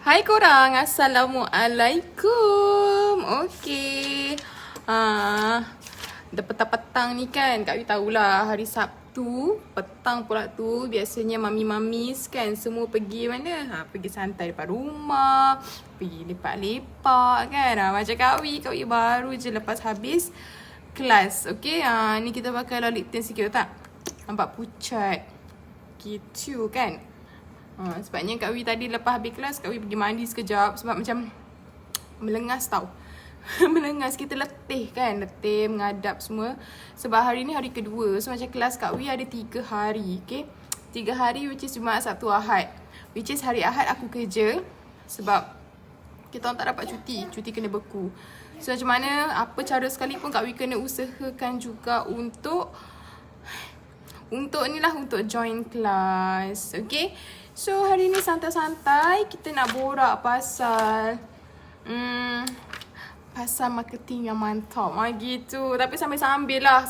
Hai korang, Assalamualaikum. Okey. Dah petang-petang ni kan, Kak Wi tahulah hari Sabtu, petang pula tu biasanya mami-mamis kan semua pergi mana? Pergi santai depan rumah, pergi lepak-lepak kan. Macam Kak Wi baru je lepas habis kelas. Okey, ni kita pakai lalit tint sikit tak? Nampak pucat. Gitu kan? Sebabnya Kak Wi tadi lepas habis kelas, Kak Wi pergi mandi sekejap sebab macam melengas tau. Melengas, kita letih kan, letih, mengadap semua. Sebab hari ni hari kedua, so macam kelas Kak Wi ada 3 hari, okay. 3 hari which is Jumaat, Sabtu, Ahad. Which is hari Ahad aku kerja sebab kita orang tak dapat cuti kena beku. So macam mana, apa cara sekalipun Kak Wi kena usahakan juga untuk join kelas, okay. So hari ni santai-santai kita nak borak pasal pasal marketing yang mantap gitu. Tapi sambil-sambil lah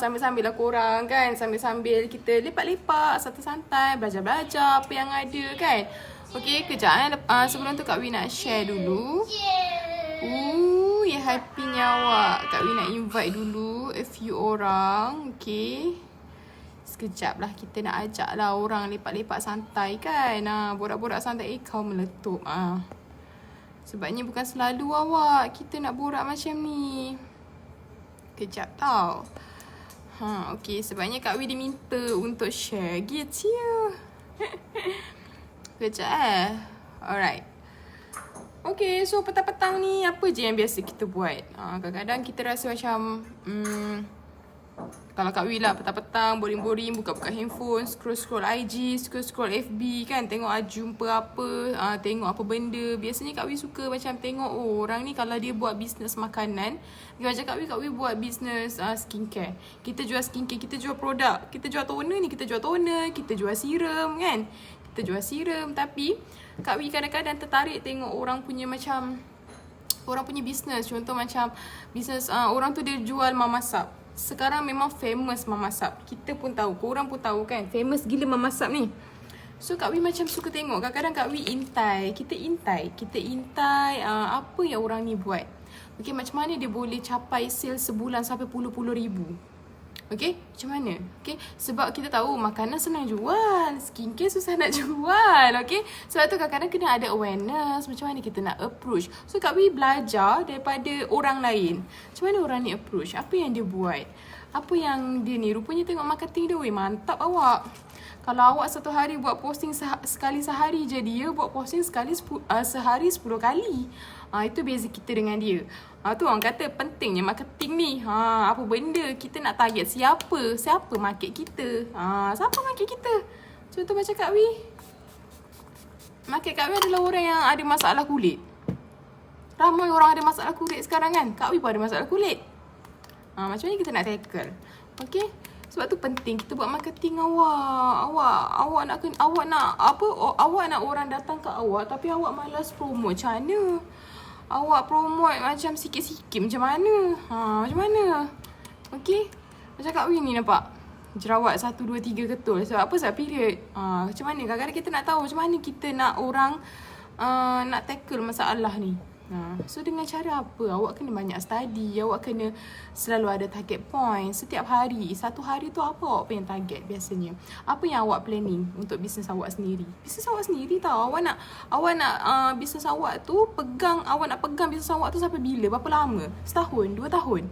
korang kan. Sambil-sambil kita lepak-lepak, santai-santai, belajar-belajar apa yang ada kan. Okay, kejap sebelum tu Kak Wi nak share dulu. Ya happy-nya awak. Kak Wi nak invite dulu a few orang, okay. Sekejap lah kita nak ajak lah orang lepak-lepak santai kan. Borak-borak santai kau meletup. Sebabnya bukan selalu awak kita nak borak macam ni. Kejap tau. Okay, sebabnya Kak Wi diminta untuk share gitu ya. Kejap Alright. Okay, so petang-petang ni apa je yang biasa kita buat? Kadang-kadang kita rasa macam kalau Kak Wi lah petang-petang boring-boring buka-buka handphone, scroll-scroll IG, scroll-scroll FB kan, tengok jumpa apa, tengok apa benda. Biasanya Kak Wi suka macam tengok orang ni kalau dia buat bisnes makanan. Macam Kak Wi buat bisnes skincare. Kita jual skincare, kita jual produk. Kita jual toner ni, kita jual toner, kita jual serum kan. Kita jual serum, tapi Kak Wi kadang-kadang tertarik tengok orang punya macam orang punya bisnes. Contoh macam bisnes orang tu dia jual mamasap. Sekarang memang famous mamasap. Kita pun tahu, korang pun tahu kan, famous gila mamasap ni. So Kak Wi macam suka tengok. Kadang-kadang Kak Wi intai. Kita intai apa yang orang ni buat. Okay, macam mana dia boleh capai sales sebulan sampai puluh-puluh ribu. Okay, macam mana? Okay, sebab kita tahu makanan senang jual, skincare susah nak jual. Okay, sebab tu kadang-kadang kena ada awareness macam mana kita nak approach. So Kak Wi belajar daripada orang lain. Macam mana orang ni approach, apa yang dia buat, apa yang dia ni. Rupanya tengok marketing dia, mantap awak. Kalau awak satu hari buat posting sekali sehari je, dia buat posting sehari 10 kali. Itu beza kita dengan dia. Tu orang kata pentingnya marketing ni. Apa benda kita nak target siapa market kita. Siapa market kita? Contoh macam Kak Wi. Market Kak Wi adalah orang yang ada masalah kulit. Ramai orang ada masalah kulit sekarang kan. Kak Wi pun ada masalah kulit. Macam mana kita nak tackle? Okay. Sebab tu penting kita buat marketing awak nak orang datang ke awak tapi awak malas promote. Macam mana? Awak promote macam sikit-sikit macam mana? Macam mana? Okey. Macam Kak Wi ni nampak jerawat 1, 2, 3 ketul. Sebab apa? Sebab period. Macam mana? Kadang-kadang kita nak tahu macam mana kita nak orang nak tackle masalah ni. So dengan cara apa? Awak kena banyak study. Awak kena selalu ada target point. Setiap hari, satu hari tu apa awak pengen target biasanya? Apa yang awak planning untuk bisnes awak sendiri? Bisnes awak sendiri tau. Awak nak bisnes awak tu awak nak pegang bisnes awak tu sampai bila? Berapa lama? Setahun? 2 tahun?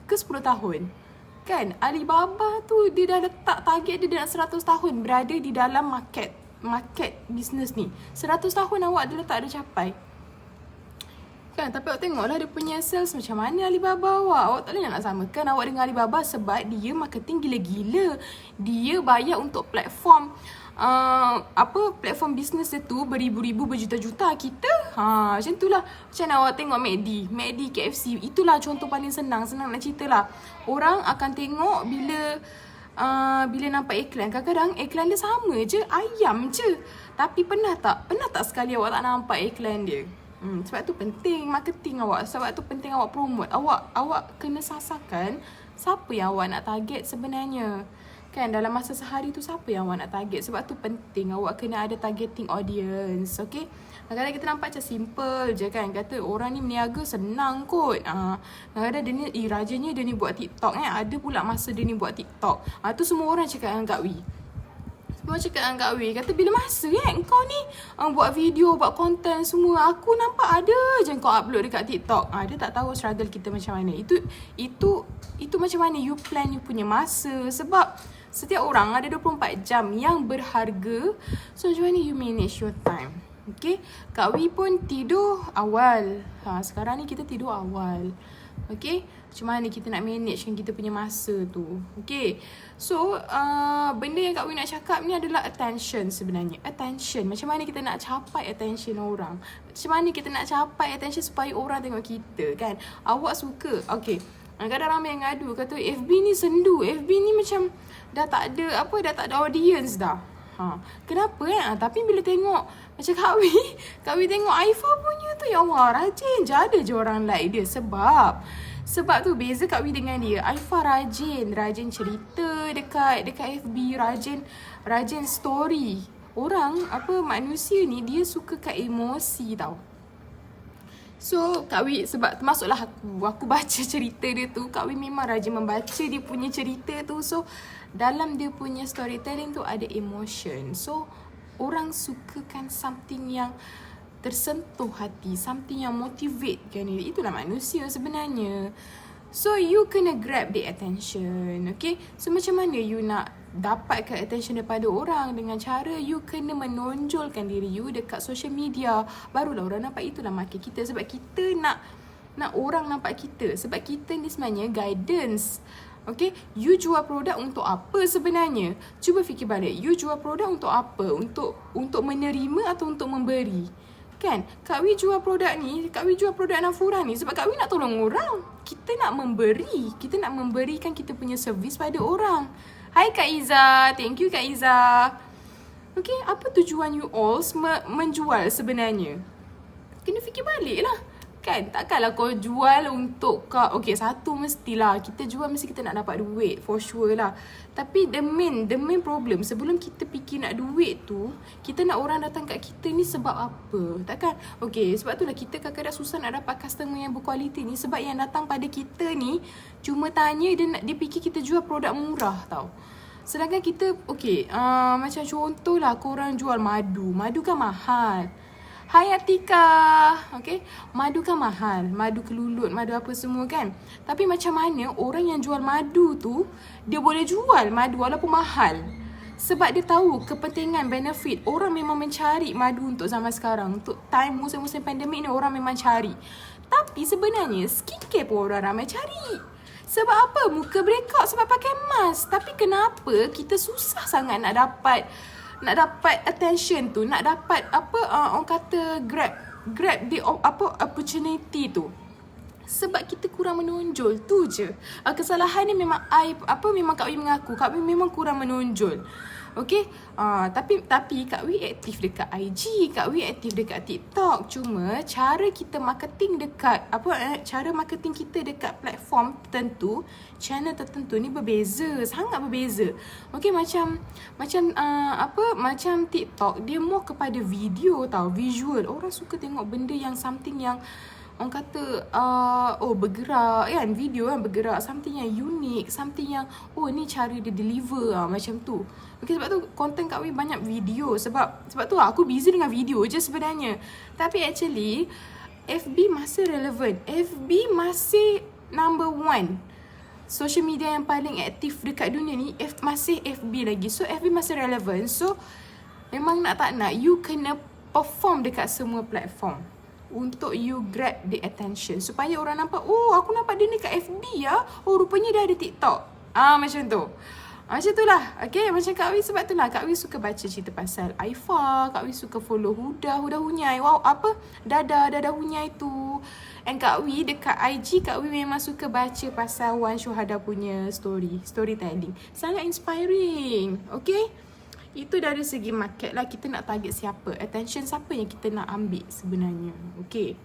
Ke 10 tahun? Kan? Alibaba tu dia dah letak target dia nak 100 tahun berada di dalam market bisnes ni. 100 tahun awak dia letak dia capai. Kan, tapi awak tengoklah dia punya sales macam mana Alibaba awak. Awak tak boleh nak samakan awak dengan Alibaba sebab dia marketing gila-gila. Dia bayar untuk platform platform bisnes dia tu beribu-ribu, berjuta-juta. Kita macam itulah. Macam mana awak tengok McD, KFC. Itulah contoh paling senang nak cerita lah. Orang akan tengok bila nampak iklan. Kadang-kadang iklan dia sama je, ayam je. Tapi pernah tak sekali awak tak nampak iklan dia? Sebab tu penting marketing awak. Sebab tu penting awak promote. Awak kena sasarkan siapa yang awak nak target sebenarnya. Kan dalam masa sehari tu siapa yang awak nak target. Sebab tu penting awak kena ada targeting audience. Okay. Kadang-kadang kita nampak macam simple je kan. Kata orang ni berniaga senang kot. Kadang-kadang dia ni rajinnya dia ni buat TikTok kan. Ada pula masa dia ni buat TikTok. Tu semua orang cakap dengan Kak Wee. Semua cakap dengan Kak Wee. Kata bila masa kan kau ni buat video, buat konten semua. Aku nampak ada je kau upload dekat TikTok. Dia tak tahu struggle kita macam mana. Itu macam mana you plan you punya masa. Sebab setiap orang ada 24 jam yang berharga. So macam mana you manage your time. Okay. Kak Wee pun tidur awal. Sekarang ni kita tidur awal. Okay. Macam mana kita nak managekan kita punya masa tu. Okay. So benda yang Kak Wee nak cakap ni adalah attention sebenarnya. Attention. Macam mana kita nak capai attention orang. Macam mana kita nak capai attention supaya orang tengok kita kan. Awak suka. Okay. Kadang-kadang ramai yang ngadu kata FB ni sendu. FB ni macam dah tak ada audience dah. Kenapa tapi bila tengok macam Kak Wee tengok Aifah punya tu, ya Allah, rajin je ada je orang like dia. Sebab tu beza Kak Wee dengan dia. Aifah rajin cerita dekat FB, rajin story. Orang manusia ni dia suka kat emosi tau. So Kak Wee, sebab termasuklah aku baca cerita dia tu, Kak Wee memang rajin membaca dia punya cerita tu. So dalam dia punya storytelling tu ada emotion. So orang sukakan something yang tersentuh hati, something yang motivate kan dia. Itulah manusia sebenarnya. So you kena grab the attention. Okay. So macam mana you nak dapatkan attention daripada orang? Dengan cara you kena menonjolkan diri you dekat social media. Barulah orang nampak. Itulah market kita. Sebab kita nak orang nampak kita. Sebab kita ni sebenarnya guidance. Okay, you jual produk untuk apa sebenarnya? Cuba fikir balik. You jual produk untuk apa? Untuk menerima atau untuk memberi? Kan? Kak Wee jual produk ni, Kak Wee jual produk Nafura ni sebab Kak Wee nak tolong orang. Kita nak memberi. Kita nak memberikan kita punya servis pada orang. Hai Kak Iza. Thank you Kak Iza. Okay, apa tujuan you all menjual sebenarnya? Kena fikir balik lah. Kan, takkanlah kau jual untuk okay, satu mestilah kita jual mesti kita nak dapat duit, for sure lah. Tapi the main problem sebelum kita fikir nak duit tu, kita nak orang datang kat kita ni sebab apa? Takkan, okay, sebab tu lah kita kadang-kadang susah nak dapat customer yang berkualiti ni. Sebab yang datang pada kita ni cuma tanya, dia fikir kita jual produk murah tau. Sedangkan kita, okay, macam contohlah korang jual madu. Madu kan mahal. Hai Atika. Okay, madu kan mahal. Madu kelulut, madu apa semua kan. Tapi macam mana orang yang jual madu tu, dia boleh jual madu walaupun mahal. Sebab dia tahu kepentingan, benefit. Orang memang mencari madu untuk zaman sekarang. Untuk time musim-musim pandemik ni orang memang cari. Tapi sebenarnya skincare pun orang ramai cari. Sebab apa? Muka breakout sebab pakai mask. Tapi kenapa kita susah sangat nak dapat attention tu, nak dapat orang kata grab the opportunity tu? Sebab kita kurang menonjol, tu je. Kesalahan ni memang memang Kak Wee mengaku, Kak Wee memang kurang menonjol. Okay, tapi Kak Wee aktif dekat IG, Kak Wee aktif dekat TikTok. Cuma cara kita marketing dekat cara marketing kita dekat platform tertentu, channel tertentu ni berbeza, sangat berbeza. Okay, macam TikTok, dia more kepada video tau, visual. Orang suka tengok benda yang something yang orang kata bergerak kan, video kan bergerak, something yang unik, something yang ni cara dia deliver macam tu. Okay, sebab tu content Kak Wee banyak video. Sebab tu aku busy dengan video je sebenarnya. Tapi actually FB masih relevan. FB masih number 1 social media yang paling aktif dekat dunia ni. Masih FB lagi. So FB masih relevan. So memang nak tak nak, you kena perform dekat semua platform untuk you grab the attention. Supaya orang nampak, aku nampak dia ni kat FB ya. Rupanya dia ada TikTok. Macam tu. Macam tu lah. Okay, macam Kak Wee. Sebab tu lah Kak Wee suka baca cerita pasal Aifah. Kak Wee suka follow Huda Hunyai. Wow, Dada Hunyai tu. And Kak Wee dekat IG, Kak Wee memang suka baca pasal Wan Syuhada punya storytelling. Sangat inspiring. Okay, itu dari segi market lah. Kita nak target siapa, attention siapa yang kita nak ambil sebenarnya. Okay,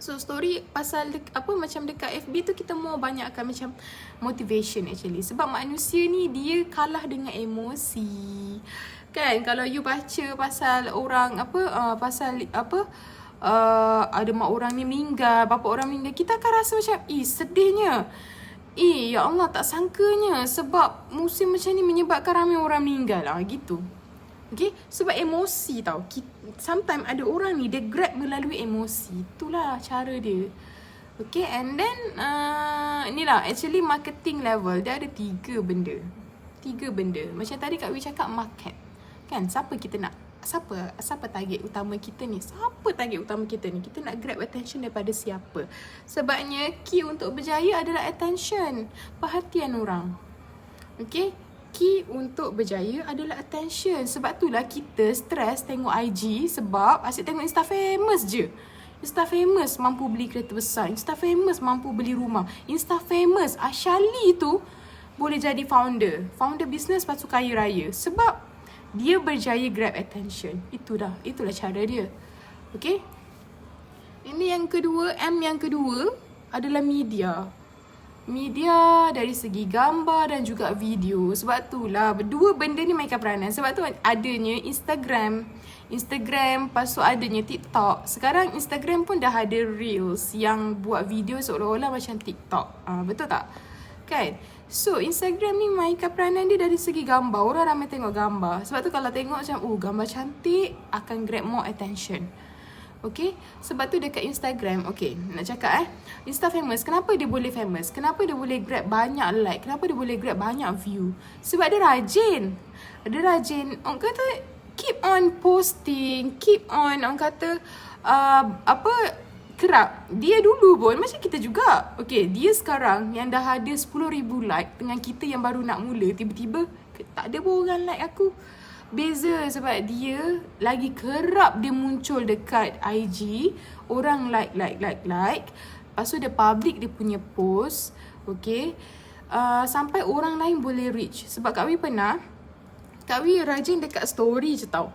So story pasal macam dekat FB tu kita mau banyakkan macam motivation actually. Sebab manusia ni dia kalah dengan emosi. Kan kalau you baca pasal orang ada mak orang ni meninggal, bapa orang meninggal, kita akan rasa macam sedihnya. Ya Allah, tak sangkanya sebab musim macam ni menyebabkan ramai orang meninggal gitu. Okay, sebab emosi tau. Sometimes ada orang ni dia grab melalui emosi. Itulah cara dia. Okay, and then inilah actually marketing level dia ada 3 benda. Macam tadi Kak Wi cakap market. Kan siapa kita nak, siapa target utama kita ni? Kita nak grab attention daripada siapa? Sebabnya key untuk berjaya adalah attention, perhatian orang. Okay, key untuk berjaya adalah attention. Sebab itulah kita stress tengok IG sebab asyik tengok Insta famous je. Insta famous mampu beli kereta besar, Insta famous mampu beli rumah, Insta famous Ashali tu boleh jadi founder business lepas tu kaya raya. Sebab dia berjaya grab attention. Itulah cara dia. Okay. Ini yang kedua, M yang kedua adalah media. Media dari segi gambar dan juga video. Sebab itulah dua benda ni mainkan peranan. Sebab tu adanya Instagram, lepas tu adanya TikTok. Sekarang Instagram pun dah ada Reels yang buat video seolah-olah macam TikTok. Betul tak? Kan? So Instagram ni mainkan peranan dia dari segi gambar. Orang ramai tengok gambar. Sebab tu kalau tengok macam gambar cantik akan grab more attention. Okay, sebab tu dekat Instagram, okay, nak cakap Insta famous, kenapa dia boleh famous? Kenapa dia boleh grab banyak like? Kenapa dia boleh grab banyak view? Sebab dia rajin. Orang kata keep on posting, keep on, orang kata kerap. Dia dulu pun macam kita juga. Okay, dia sekarang yang dah ada 10,000 like dengan kita yang baru nak mula, tiba-tiba tak ada pun orang like aku. Beza sebab dia lagi kerap dia muncul dekat IG, orang like. Lepas tu dia public dia punya post, okay, sampai orang lain boleh reach. Sebab Kak Wi rajin dekat story je tau.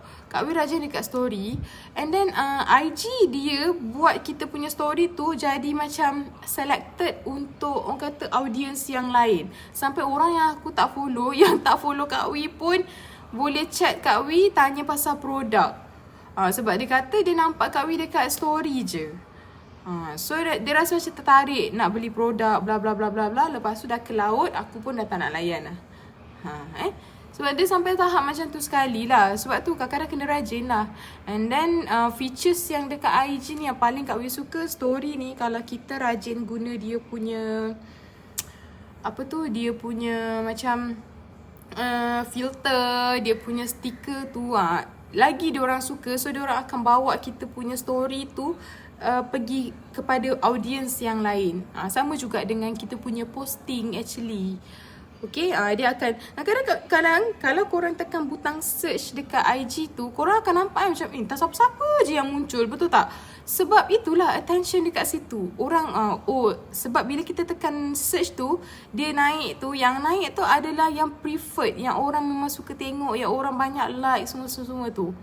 And then IG dia buat kita punya story tu jadi macam selected untuk orang kata audience yang lain. Sampai orang yang aku tak follow, yang tak follow Kak Wi pun boleh chat Kak Wi tanya pasal produk. Sebab dia kata dia nampak Kak Wi dekat story je. So dia rasa macam tertarik nak beli produk bla bla bla bla bla. Lepas tu dah ke laut, aku pun dah tak nak layan lah. Sebab dia sampai tahap macam tu sekali lah. Sebab tu kadang-kadang kena rajin lah. And then features yang dekat IG ni yang paling Kak Wi suka, story ni, kalau kita rajin guna dia punya dia punya macam filter, dia punya stiker tu, lagi diorang suka. So diorang akan bawa kita punya story tu pergi kepada audience yang lain. Sama juga dengan kita punya posting actually. Okay, dia akan kadang-kadang kalau korang tekan butang search dekat IG tu, korang akan nampak macam tak siapa-siapa je yang muncul, betul tak? Sebab itulah attention dekat situ. Orang sebab bila kita tekan search tu, dia naik tu, yang naik tu adalah yang preferred, yang orang memang suka tengok, yang orang banyak like semua tu.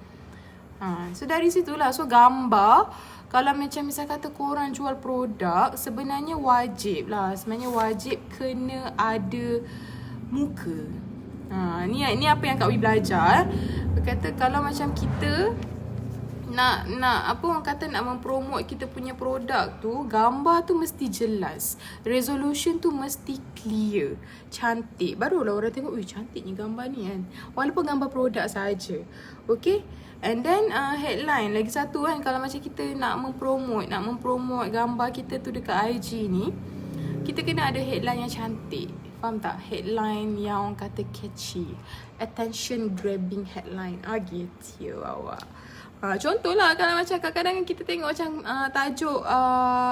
So dari situlah. So gambar, kalau macam misal kata korang jual produk, sebenarnya wajib kena ada muka. Ni apa yang Kak Wi belajar. Dia kata kalau macam kita nak mempromote kita punya produk tu, gambar tu mesti jelas, resolution tu mesti clear, cantik. Barulah orang tengok, cantiknya gambar ni kan, walaupun gambar produk saja. Okay. And then headline lagi satu kan, kalau macam kita nak mempromote gambar kita tu dekat IG ni, kita kena ada headline yang cantik. Faham tak? Headline yang orang kata catchy, attention grabbing headline. Gitu awak. Contohlah kalau macam kadang-kadang kita tengok macam tajuk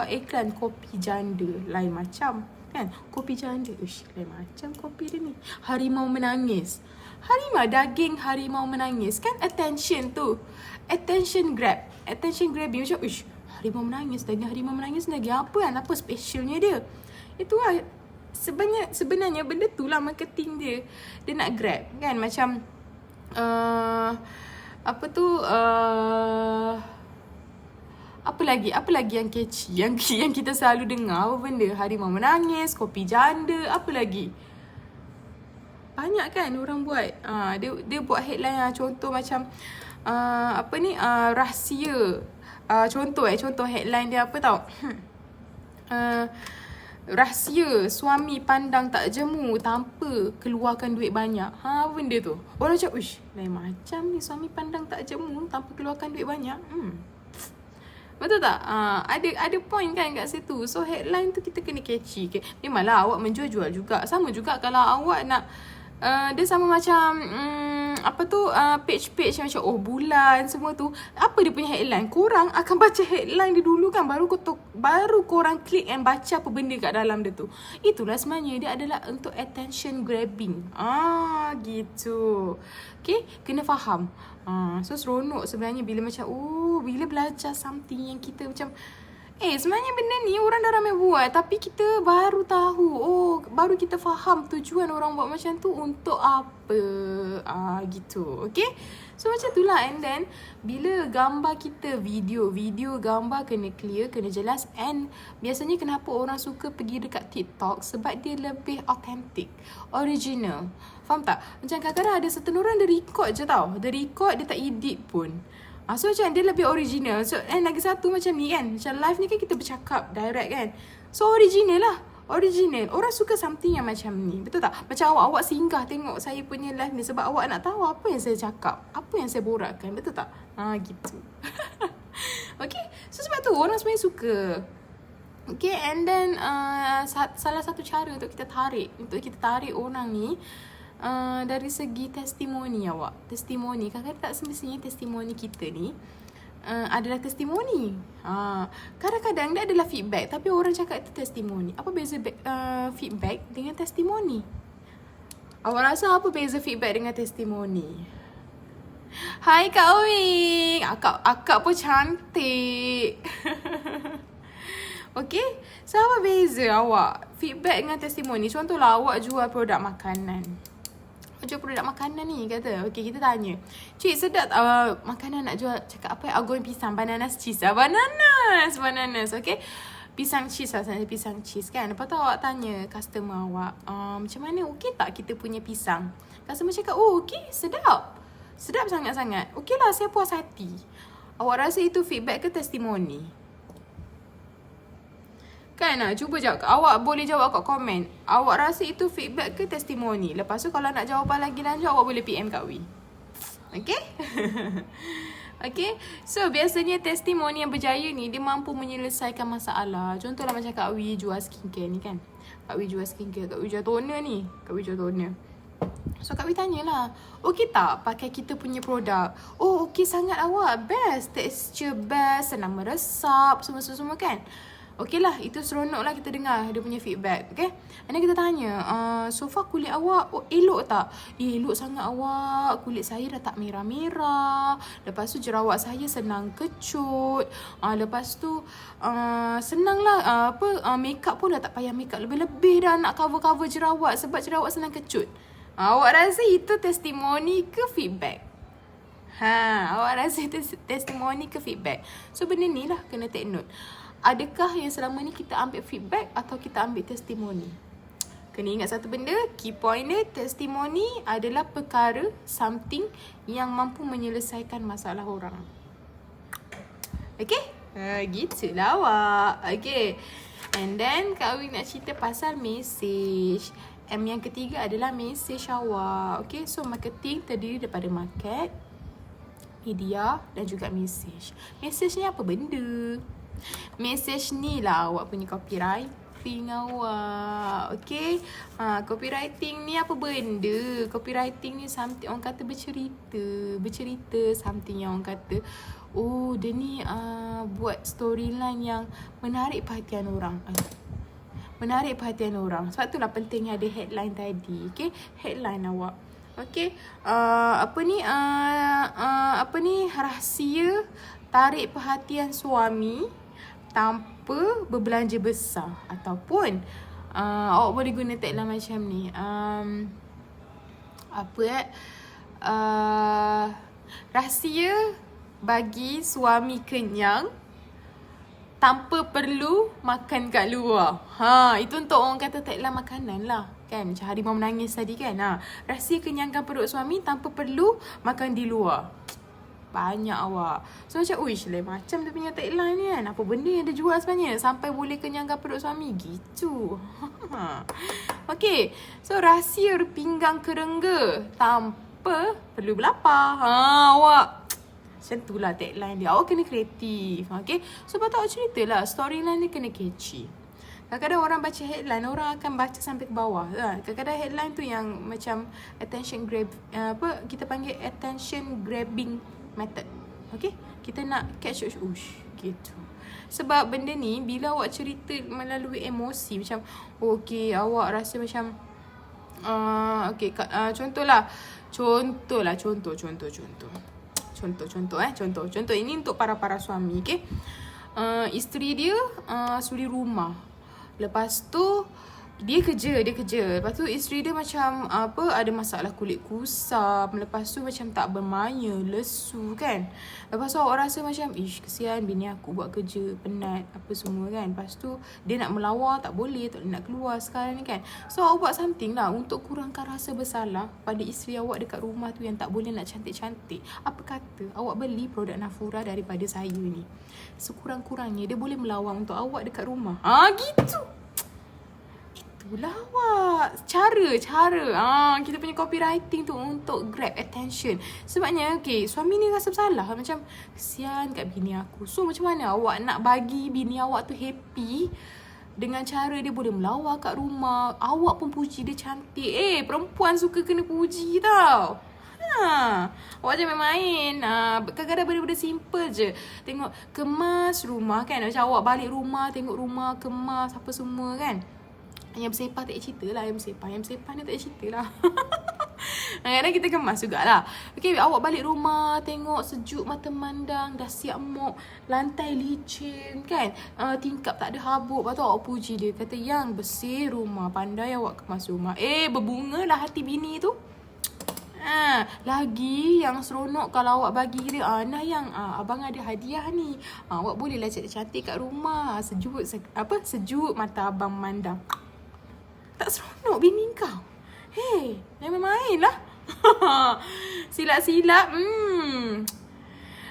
iklan kopi janda, lain macam kan. Kopi janda, lain macam kopi dia ni. Harimau menangis. Daging harimau menangis. Kan attention tu. Attention grabbing. Macam, harimau menangis. Daging harimau menangis lagi apa kan? Apa specialnya dia? Itu lah. Sebenarnya benda tu lah marketing dia. Dia nak grab kan. Macam Apa lagi yang catchy? Yang kita selalu dengar apa benda? Harimau menangis, kopi janda, apa lagi? Banyak kan orang buat. Dia buat headline contoh macam rahsia. Contoh headline dia apa tau? Rahsia suami pandang tak jemu tanpa keluarkan duit banyak. Apa benda tu? Orang cakap, uish, lain macam ni suami pandang tak jemu tanpa keluarkan duit banyak. Betul tak? Ada point kan kat situ. So headline tu kita kena catchy. Memanglah awak menjual-jual juga. Sama juga kalau awak nak dia sama macam page-page macam bulan semua tu. Apa dia punya headline? Korang akan baca headline dia dulu kan, baru korang klik and baca apa benda kat dalam dia tu. Itulah sebenarnya dia adalah untuk attention grabbing. Gitu. Okay, kena faham. So seronok sebenarnya bila macam bila belajar something yang kita macam sebenarnya benda ni orang dah ramai buat tapi kita baru tahu. Baru kita faham tujuan orang buat macam tu untuk apa. Gitu. Okay. So macam tu lah. And then bila gambar kita video gambar kena clear, kena jelas. And biasanya kenapa orang suka pergi dekat TikTok? Sebab dia lebih authentic, original. Faham tak? Macam kadang-kadang ada certain orang dia record je tau. Dia record, dia tak edit pun. So macam dia lebih original. So and lagi satu macam ni kan, macam live ni kan kita bercakap direct kan. So original lah. Original. Orang suka something yang macam ni. Betul tak? Macam awak singgah tengok saya punya live ni sebab awak nak tahu apa yang saya cakap, apa yang saya borakkan. Betul tak? Gitu. Okay. So sebab tu orang sebenarnya suka. Okay. And then salah satu cara untuk kita tarik orang ni dari segi testimoni awak. Testimoni. Kadang-kadang tak semestinya testimoni kita ni adalah testimoni. Kadang-kadang dia adalah feedback tapi orang cakap itu testimoni. Apa beza feedback dengan testimoni? Awak rasa apa beza feedback dengan testimoni? Hai Kak Wing. Akak pun cantik. Okay. So apa beza awak feedback dengan testimoni? Contohlah awak jual produk makanan. Jual produk makanan ni kata. Okay, kita tanya, cik sedap makanan nak jual. Cakap apa? Goreng pisang, bananas cheese. Bananas. Okay. Pisang cheese lah, pisang cheese kan. Lepas tu awak tanya customer awak, macam mana, okey tak kita punya pisang? Customer cakap, okey, sedap sangat-sangat. Okey lah, saya puas hati. Awak rasa itu feedback ke testimoni? Kan cuba jawab. Awak boleh jawab kat komen. Awak rasa itu feedback ke testimoni? Lepas tu kalau nak jawapan lagi lanjut, awak boleh PM Kak Wi. Okay? Okay. So biasanya testimoni yang berjaya ni, dia mampu menyelesaikan masalah. Contohlah macam Kak Wi jual skincare ni kan. Kak Wi jual skincare, Kak Wi jual toner ni. So Kak Wi tanyalah, okey tak pakai kita punya produk? Okey sangat awak. Best. Texture best. Senang meresap. Semua kan? Okey lah, itu seronok lah kita dengar dia punya feedback. Okay. And then kita tanya, so far kulit awak elok tak? Elok sangat awak. Kulit saya dah tak merah-merah. Lepas tu jerawat saya senang kecut. Lepas tu senang lah makeup pun dah tak payah makeup lebih-lebih dah nak cover jerawat sebab jerawat senang kecut. Awak rasa itu testimoni ke feedback? Awak rasa itu testimoni ke feedback? So benda ni lah kena take note. Adakah yang selama ni kita ambil feedback atau kita ambil testimoni? Kena ingat satu benda, key point dia, testimoni adalah perkara, something yang mampu menyelesaikan masalah orang. Okay? Gitulah awak. Okay. And then Kak Wi nak cerita pasal message. Yang ketiga adalah message awak. Okay, so marketing terdiri daripada market, media dan juga message. Message ni apa benda? Message ni lah awak punya copywriting awak. Okay. Copywriting ni apa benda? Copywriting ni something orang kata bercerita something yang orang kata dia ni buat storyline yang menarik perhatian orang. Sebab itulah pentingnya ada headline tadi. Okay. Headline awak. Okay. Rahsia tarik perhatian suami tanpa berbelanja besar. Ataupun awak boleh guna tagline macam ni. Rahsia bagi suami kenyang tanpa perlu makan kat luar. Itu untuk orang kata tagline makanan lah. Kan, macam harimau menangis tadi kan. Rahsia kenyangkan perut suami tanpa perlu makan di luar. Banyak awak. So macam, uish lah macam dia punya tagline ni kan. Apa benda yang dia jual sebenarnya sampai boleh kenyangkan perut suami. Gitu. Okay. So rahsia pinggang kerengga tanpa perlu berlapar. Awak. Macam tu lah tagline dia. Awak kena kreatif. Okay. So patut awak cerita lah. Storyline dia kena catchy. Kadang-kadang orang baca headline, orang akan baca sampai ke bawah. Kadang-kadang headline tu yang macam attention grab, kita panggil attention grabbing method. Okay? Kita nak catch gitu. Sebab benda ni, bila awak cerita melalui emosi, macam, okay, awak rasa macam, contoh ini untuk para suami, okay? Isteri dia suri rumah. Lepas tu dia kerja. Lepas tu isteri dia macam ada masalah kulit kusam. Lepas tu macam tak bermaya, lesu kan. Lepas tu awak rasa macam, kesian bini aku buat kerja penat apa semua kan. Lepas tu dia nak melawar tak boleh, tak boleh nak keluar sekarang ni kan. So awak buat something lah untuk kurangkan rasa bersalah pada isteri awak dekat rumah tu yang tak boleh nak cantik-cantik. Apa kata awak beli produk Nafura daripada saya ni, sekurang-kurangnya dia boleh melawar untuk awak dekat rumah. Gitu. Itulah awak. Cara. Kita punya copywriting tu untuk grab attention. Sebabnya, okay, suami ni rasa bersalah. Macam, kesian kat bini aku. So, macam mana awak nak bagi bini awak tu happy dengan cara dia boleh melawar kat rumah. Awak pun puji dia cantik. Perempuan suka kena puji tau. Awak jangan main. Kadang-kadang benda-benda simple je. Tengok kemas rumah kan. Macam awak balik rumah, tengok rumah kemas apa semua kan. Yang bersepah tak payah cerita lah. Yang bersepah ni tak payah cerita lah. Kadang-kadang kita kemas jugalah. Okay, awak balik rumah, tengok sejuk mata memandang, dah siap mop, lantai licin kan, tingkap tak ada habuk. Lepas tu awak puji dia, kata, yang bersih rumah, pandai awak kemas rumah. Berbunga lah hati bini tu. Lagi yang seronok kalau awak bagi dia, nah yang abang ada hadiah ni, awak bolehlah cantik-cantik kat rumah, sejuk mata abang memandang. Tak seronok bini kau? Jangan main lah. Silap-silap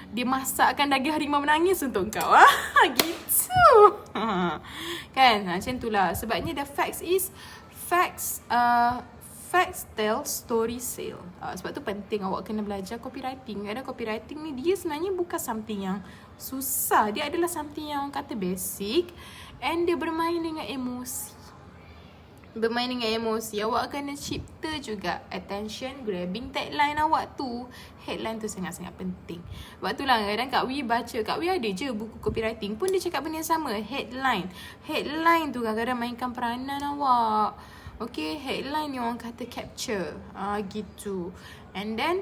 dia masakkan daging harimau menangis untuk kau. Gitu. Kan, macam tu lah. Sebabnya the facts tell, story sell. Sebab tu penting awak kena belajar copywriting. Kadang copywriting ni dia sebenarnya bukan something yang susah. Dia adalah something yang orang kata basic. And dia bermain dengan emosi. Awak kena cipta juga attention grabbing tagline awak tu. Headline tu sangat-sangat penting. Sebab tu lah kadang Kak Wi baca, Kak Wi ada je buku copywriting pun dia cakap benda yang sama. Headline tu kadang-kadang mainkan peranan awak. Okay, headline yang orang kata capture. Gitu. And then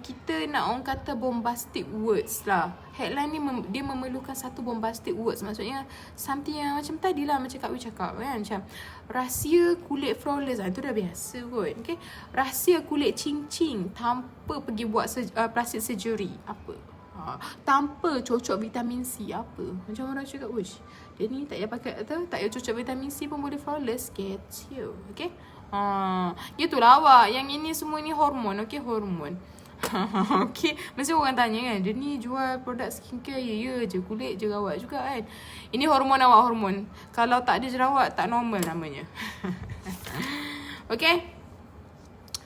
kita nak orang kata bombastic words lah. Headline ni dia memerlukan satu bombastic words. Maksudnya something yang macam tadi lah, macam Kak Wi cakap kan, macam rahsia kulit flawless. Itu dah biasa kot. Okay? Rahsia kulit cincin tanpa pergi buat plastic surgery. Apa? Tanpa cocok vitamin C. Apa? Macam orang cakap, wish, dia ni tak payah pakai tak payah cocok vitamin C pun boleh flawless. Get you. Okay? Itulah awak. Yang ini semua ni hormon. Okay, hormon. Okay, mesti orang tanya kan, dia ni jual produk skincare, ya je, kulit je rawat juga kan. Ini hormon awak, hormon. Kalau tak ada jerawat, tak normal namanya. Okay,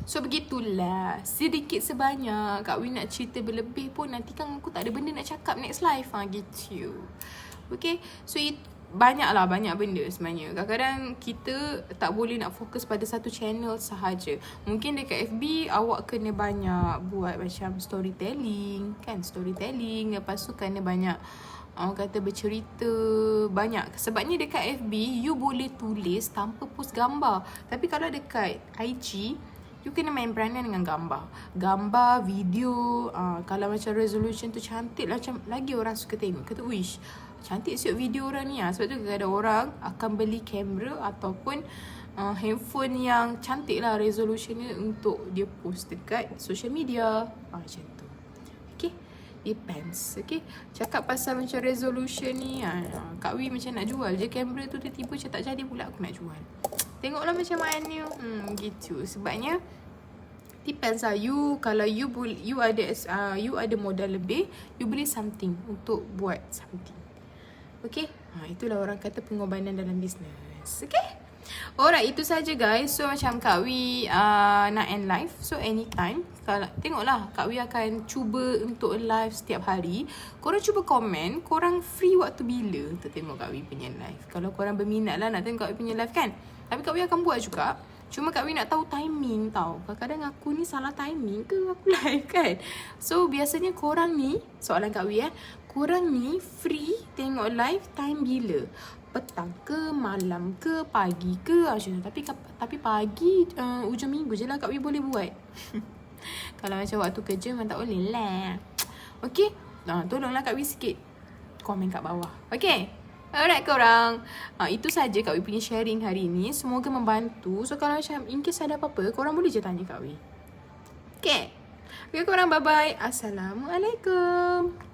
so begitulah. Sedikit sebanyak Kak Wi nak cerita berlebih pun nanti kan aku tak ada benda nak cakap next live. Gitu. Okay, so banyak benda sebenarnya. Kadang-kadang kita tak boleh nak fokus pada satu channel sahaja. Mungkin dekat FB awak kena banyak buat macam storytelling kan, lepas tu kena banyak orang kata bercerita banyak. Sebabnya dekat FB you boleh tulis tanpa post gambar. Tapi kalau dekat IG you kena main peranan dengan gambar, video. Kalau macam resolution tu cantik lah, macam lagi orang suka tengok. Kata, wish, cantik siap video orang ni. Sebab tu kadang-kadang orang akan beli kamera ataupun handphone yang cantik lah resolution dia untuk dia post dekat social media. Macam tu. Okay, Depends. Okay. Cakap pasal macam resolution ni, Kak Wi macam nak jual je kamera tu, tiba-tiba macam tak jadi pula aku nak jual. Tengoklah macam mana. Gitu. Sebabnya depends lah. Kalau you ada modal lebih, you beli something untuk buat something. Okay. Itulah orang kata pengorbanan dalam bisnes. Okay. Alright, itu saja guys. So macam Kak Wi nak end live. So anytime, kalau tengoklah Kak Wi akan cuba untuk live setiap hari. Korang cuba komen, korang free waktu bila untuk tengok Kak Wi punya live. Kalau korang berminat lah nak tengok Kak Wi punya live kan. Tapi Kak Wi akan buat juga. Cuma Kak Wi nak tahu timing tau. Kadang-kadang aku ni salah timing ke aku live kan. So biasanya korang ni, soalan Kak Wi korang ni free tengok live time bila? Petang ke, malam ke, pagi ke, macam tu. Tapi pagi hujung minggu je lah Kak Wi boleh buat. Kalau macam waktu kerja memang tak boleh lah. Okay, tolonglah Kak Wi sikit komen kat bawah. Okay, alright korang, itu saja Kak Wi punya sharing hari ni. Semoga membantu. So kalau macam in case ada apa-apa, korang boleh je tanya Kak Wi. Okay, korang bye-bye. Assalamualaikum.